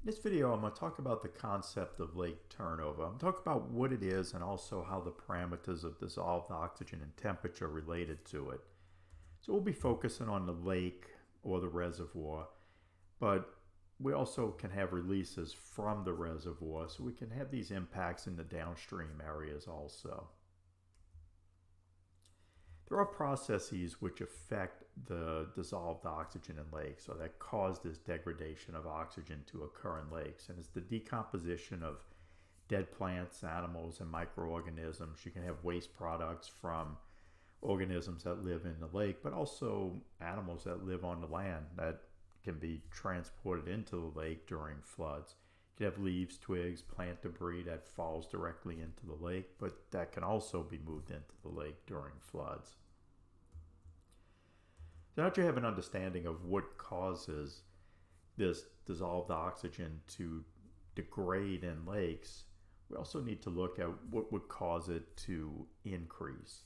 In this video, I'm going to talk about the concept of lake turnover. I'm going to talk about what it is and also how the parameters of dissolved oxygen and temperature are related to it. So we'll be focusing on the lake or the reservoir, but we also can have releases from the reservoir, so we can have these impacts in the downstream areas also. There are processes which affect the dissolved oxygen in lakes, or that cause this degradation of oxygen to occur in lakes. And it's the decomposition of dead plants, animals, and microorganisms. You can have waste products from organisms that live in the lake, but also animals that live on the land that can be transported into the lake during floods. You can have leaves, twigs, plant debris that falls directly into the lake, but that can also be moved into the lake during floods. So now that you have an understanding of what causes this dissolved oxygen to degrade in lakes, we also need to look at what would cause it to increase.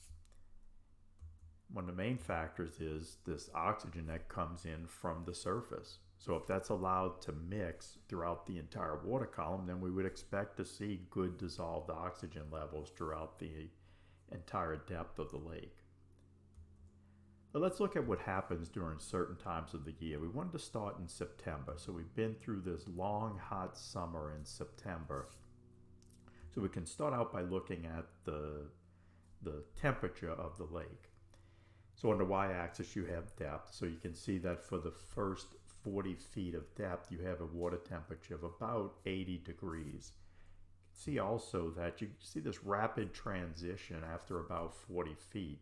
One of the main factors is this oxygen that comes in from the surface. So if that's allowed to mix throughout the entire water column, then we would expect to see good dissolved oxygen levels throughout the entire depth of the lake. But let's look at what happens during certain times of the year. We wanted to start in September. So we've been through this long, hot summer in September. So we can start out by looking at the temperature of the lake. So on the y-axis you have depth. So you can see that for the first 40 feet of depth you have a water temperature of about 80 degrees. You can see also that you see this rapid transition after about 40 feet.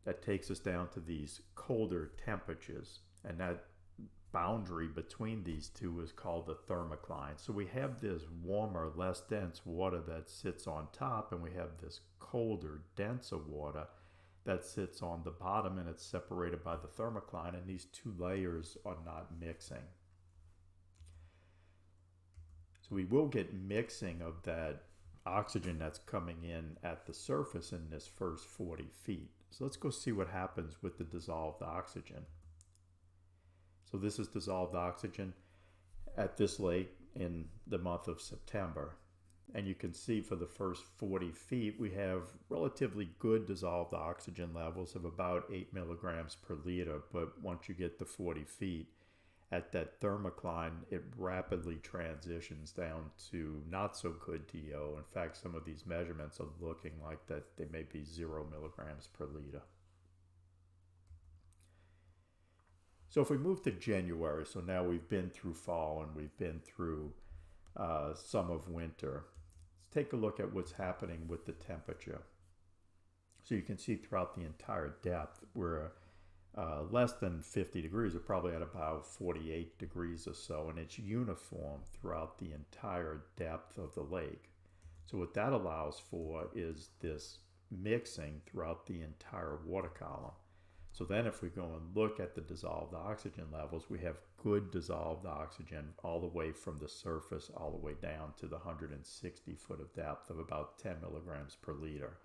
That takes us down to these colder temperatures, and that boundary between these two is called the thermocline. So we have this warmer, less dense water that sits on top, and we have this colder, denser water that sits on the bottom, and it's separated by the thermocline, and these two layers are not mixing. So we will get mixing of that oxygen that's coming in at the surface in this first 40 feet. So let's go see what happens with the dissolved oxygen. So this is dissolved oxygen at this lake in the month of September. And you can see for the first 40 feet, we have relatively good dissolved oxygen levels of about 8 milligrams per liter. But once you get to 40 feet, at that thermocline, it rapidly transitions down to not so good DO. In fact, some of these measurements are looking like that they may be 0 milligrams per liter. So if we move to January, so now we've been through fall and we've been through some of winter. Let's take a look at what's happening with the temperature. So you can see throughout the entire depth, we're less than 50 degrees. We're probably at about 48 degrees or so, and it's uniform throughout the entire depth of the lake. So what that allows for is this mixing throughout the entire water column. So then if we go and look at the dissolved oxygen levels, we have good dissolved oxygen all the way from the surface all the way down to the 160 foot of depth of about 10 milligrams per liter.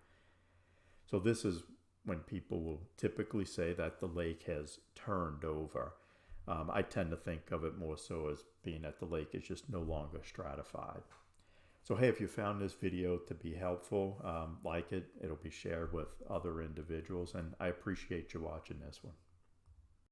So this is when people will typically say that the lake has turned over. I tend to think of it more so as being that the lake is just no longer stratified. So hey, if you found this video to be helpful, like it. It'll be shared with other individuals, and I appreciate you watching this one.